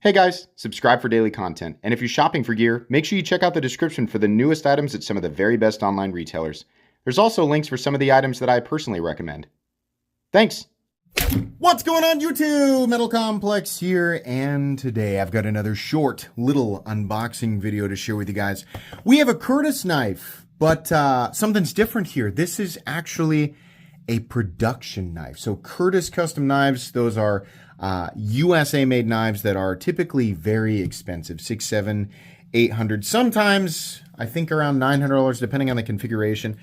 Hey guys, subscribe for daily content, and if you're shopping for gear, make sure you check out the description for the newest items at some of the very best online retailers. There's also links for some of the items that I personally recommend. Thanks! What's going on YouTube? Metal Complex here, and today I've got another short little unboxing video to share with you guys. We have a Curtis knife, but something's different here. This is actually a production knife. So Curtis custom knives, those are USA made knives that are typically very expensive, $600, $700, $800, sometimes I think around $900 depending on the configuration.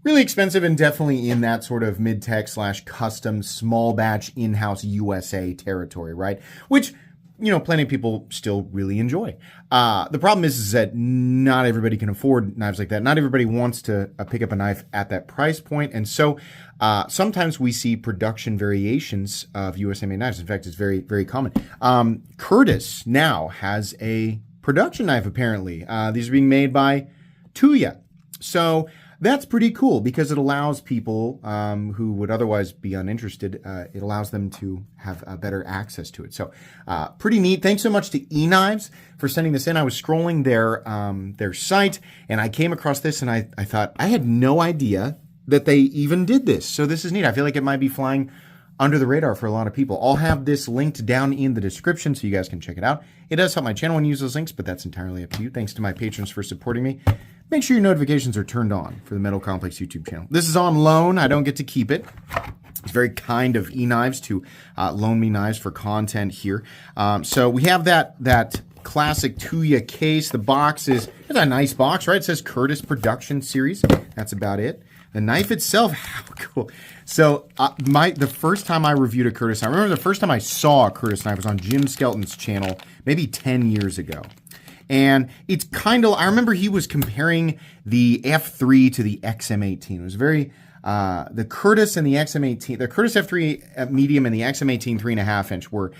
Really expensive and definitely in that sort of mid-tech / custom small batch in-house USA territory, right? Which, you know, plenty of people still really enjoy. The problem is that not everybody can afford knives like that. Not everybody wants to pick up a knife at that price point. And so sometimes we see production variations of USA made knives. In fact, it's very, very common. Curtis now has a production knife, apparently. These are being made by Tuya. So that's pretty cool because it allows people who would otherwise be uninterested, it allows them to have better access to it. So pretty neat. Thanks so much to eKnives for sending this in. I was scrolling their site and I came across this and I thought, I had no idea that they even did this. So this is neat. I feel like it might be flying under the radar for a lot of people. I'll have this linked down in the description so you guys can check it out. It does help my channel when you use those links, but that's entirely up to you. Thanks to my patrons for supporting me. Make sure your notifications are turned on for the Metal Complex YouTube channel. This is on loan. I don't get to keep it. It's very kind of eKnives to loan me knives for content here. So we have that classic Tuya case. The box is a nice box, right? It says Curtis Production Series. That's about it. The knife itself, how cool. So the first time I reviewed a Curtis knife, I remember the first time I saw a Curtis knife was on Jim Skelton's channel, maybe 10 years ago. And it's kind of, I remember he was comparing the F3 to the XM18. It was very, the Curtis and the XM18, the Curtis F3 medium and the XM18 3.5 inch were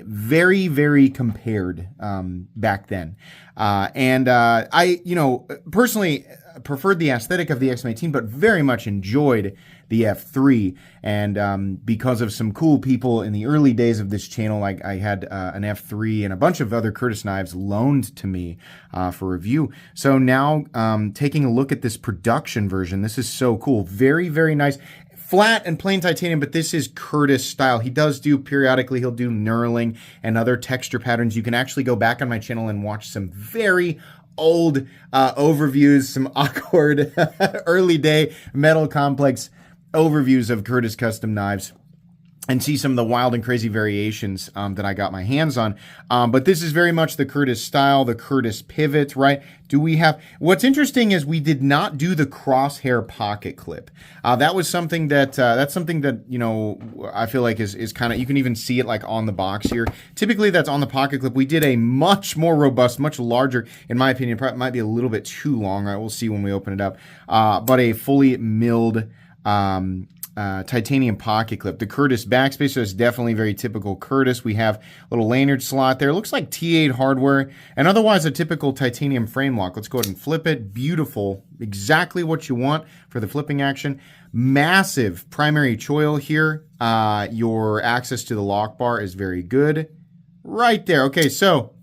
very, very compared back then. I, you know, personally preferred the aesthetic of the XM18, but very much enjoyed the F3. And because of some cool people in the early days of this channel, I had an F3 and a bunch of other Curtis knives loaned to me for review. So now taking a look at this production version, this is so cool. Very, very nice. Flat and plain titanium, but this is Curtis style. He does do periodically, he'll do knurling and other texture patterns. You can actually go back on my channel and watch some very old overviews, some awkward early day Metal Complex overviews of Curtis custom knives and see some of the wild and crazy variations that I got my hands on. But this is very much the Curtis style, the Curtis pivot, right? Do we have, what's interesting is we did not do the crosshair pocket clip. That was something that, that's something that, you know, I feel like is kind of, you can even see it like on the box here. Typically that's on the pocket clip. We did a much more robust, much larger, in my opinion, probably might be a little bit too long, right? We'll see when we open it up. But a fully milled, titanium pocket clip. The Curtis backspacer is definitely very typical Curtis. We have a little lanyard slot there. It looks like T8 hardware and otherwise a typical titanium frame lock. Let's go ahead and flip it. Beautiful. Exactly what you want for the flipping action. Massive primary choil here. Your access to the lock bar is very good. Right there. Okay, so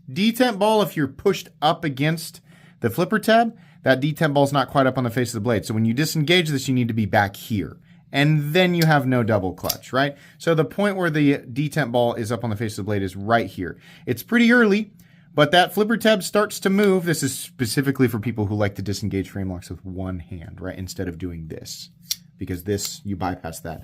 detent ball, if you're pushed up against the flipper tab, that detent ball is not quite up on the face of the blade. So when you disengage this, you need to be back here. And then you have no double clutch, right? So the point where the detent ball is up on the face of the blade is right here. It's pretty early, but that flipper tab starts to move. This is specifically for people who like to disengage frame locks with one hand, right? Instead of doing this, because this, you bypass that,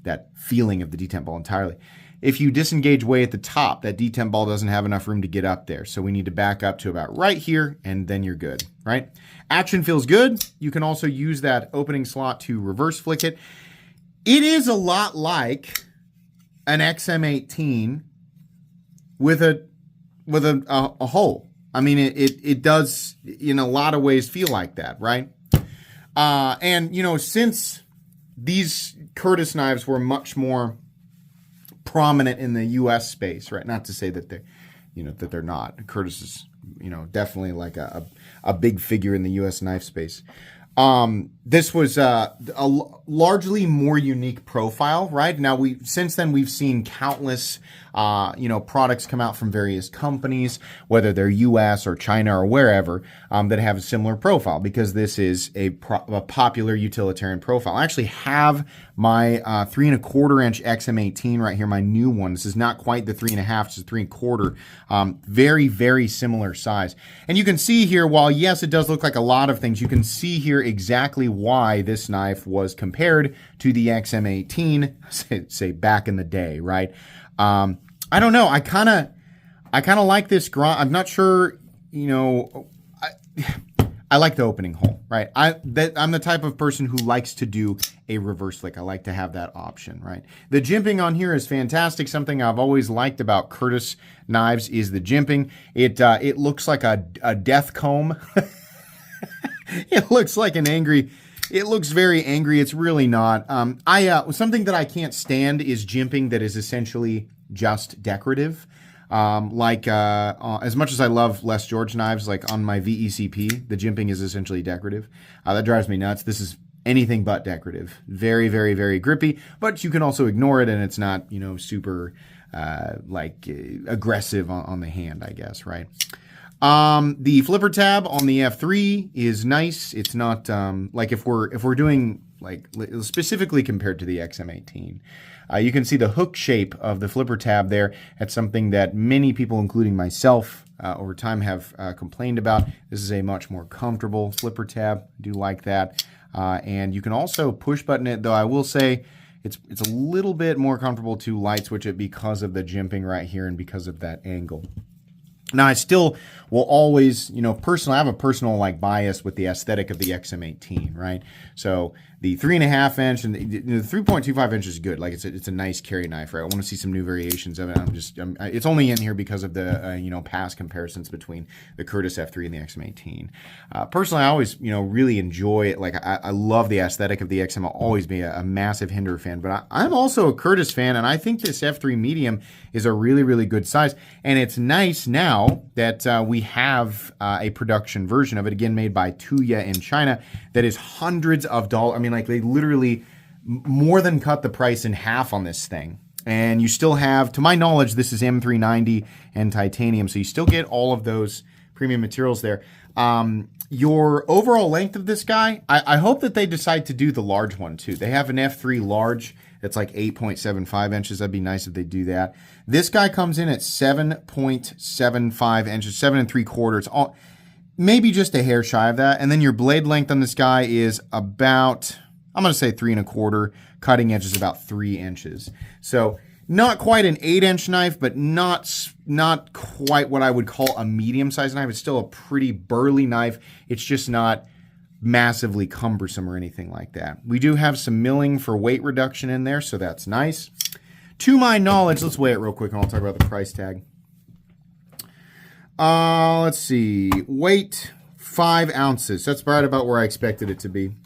that feeling of the detent ball entirely. If you disengage way at the top, that detent ball doesn't have enough room to get up there. So we need to back up to about right here, and then you're good, right? Action feels good. You can also use that opening slot to reverse flick it. It is a lot like an XM18 with a hole. I mean, it does in a lot of ways feel like that, right? And, you know, since these Curtis knives were much more prominent in the U.S. space, right? Not to say that they're, you know, that they're not. Curtis is, you know, definitely like a big figure in the U.S. knife space. This was largely more unique profile, right? Now since then we've seen countless products come out from various companies, whether they're US or China or wherever, that have a similar profile, because this is a popular utilitarian profile. I actually have my 3¼ inch XM18 right here, my new one. This is not quite the 3.5, it's a 3¼ very, very similar size. And you can see here, while yes, it does look like a lot of things, you can see here exactly why this knife was compared to the XM18, say back in the day, right? I don't know. I kind of like this grind. I'm not sure, I like the opening hole, right? I'm the type of person who likes to do a reverse flick. I like to have that option, right? The jimping on here is fantastic. Something I've always liked about Curtis knives is the jimping. It looks like a death comb. It looks like it looks very angry. It's really not. Something that I can't stand is jimping that is essentially just decorative. As much as I love Les George knives, like on my VECP, the jimping is essentially decorative. That drives me nuts. This is anything but decorative. Very, very, very grippy, but you can also ignore it and it's not, super, aggressive on the hand, I guess, right? The flipper tab on the F3 is nice. It's not, if we're doing specifically compared to the XM18. You can see the hook shape of the flipper tab there. That's something that many people, including myself, over time have complained about. This is a much more comfortable flipper tab. I do like that. And you can also push button it, though I will say it's a little bit more comfortable to light switch it because of the jimping right here and because of that angle. Now, I still will always, personally, I have a personal bias with the aesthetic of the XM18, right? So the 3.5 inch and the 3.25 inch is good. It's a nice carry knife, right? I want to see some new variations of it. It's only in here because of the, past comparisons between the Curtis F3 and the XM18. Personally, I always, really enjoy it. I love the aesthetic of the XM. I'll always be a massive Hinder fan, but I'm also a Curtis fan, and I think this F3 medium is a really, really good size. And it's nice now that we have a production version of it, again, made by Tuya in China, that is hundreds of dollars. I mean, they literally more than cut the price in half on this thing. And you still have, to my knowledge, this is M390 and titanium, so you still get all of those premium materials there. Your overall length of this guy, I hope that they decide to do the large one too. They have an F3 large that's 8.75 inches. That'd be nice if they do that. This guy comes in at 7.75 inches, 7.75. Maybe just a hair shy of that. And then your blade length on this guy is about, I'm going to say 3.25. Cutting edge is about 3 inches. So not quite an 8-inch knife, but not quite what I would call a medium-sized knife. It's still a pretty burly knife. It's just not massively cumbersome or anything like that. We do have some milling for weight reduction in there, so that's nice. To my knowledge, let's weigh it real quick and I'll talk about the price tag. Let's see. Weight, 5 ounces. That's right about where I expected it to be.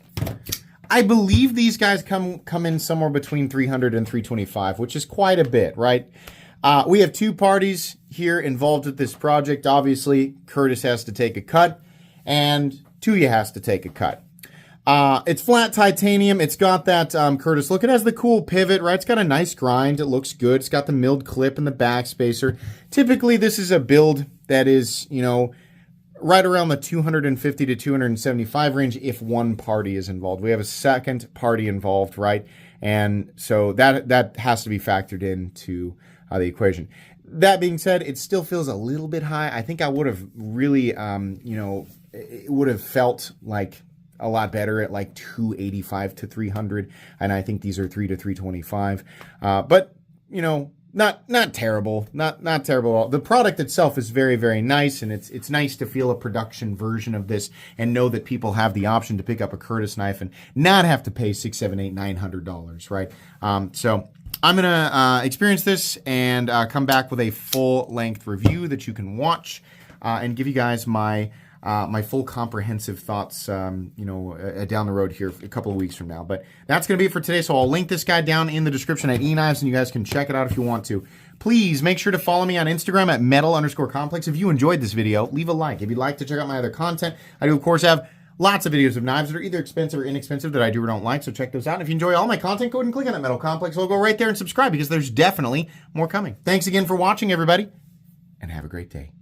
I believe these guys come in somewhere between $300 and $325, which is quite a bit, right? We have two parties here involved with this project. Obviously, Curtis has to take a cut, and Tuya has to take a cut. It's flat titanium. It's got that, Curtis, look, it has the cool pivot, right? It's got a nice grind. It looks good. It's got the milled clip in the back spacer. Typically, this is a build that is, right around the 250 to 275 range if one party is involved. We have a second party involved, right? And so that has to be factored into the equation. That being said, it still feels a little bit high. I think I would have really, it would have felt like a lot better at 285 to 300. And I think these are 3 to 325. But, not terrible, not terrible at all. The product itself is very, very nice, and it's nice to feel a production version of this and know that people have the option to pick up a Curtis knife and not have to pay $600, $700, $800, right? So I'm gonna experience this and come back with a full-length review that you can watch and give you guys my full comprehensive thoughts, down the road here a couple of weeks from now. But that's going to be it for today. So I'll link this guy down in the description at eKnives, and you guys can check it out if you want to. Please make sure to follow me on Instagram at metal_complex. If you enjoyed this video, leave a like. If you'd like to check out my other content, I do, of course, have Lots of videos of knives that are either expensive or inexpensive that I do or don't like, so check those out. And if you enjoy all my content, go ahead and click on that Metal Complex logo right there and subscribe because there's definitely more coming. Thanks again for watching, everybody, and have a great day.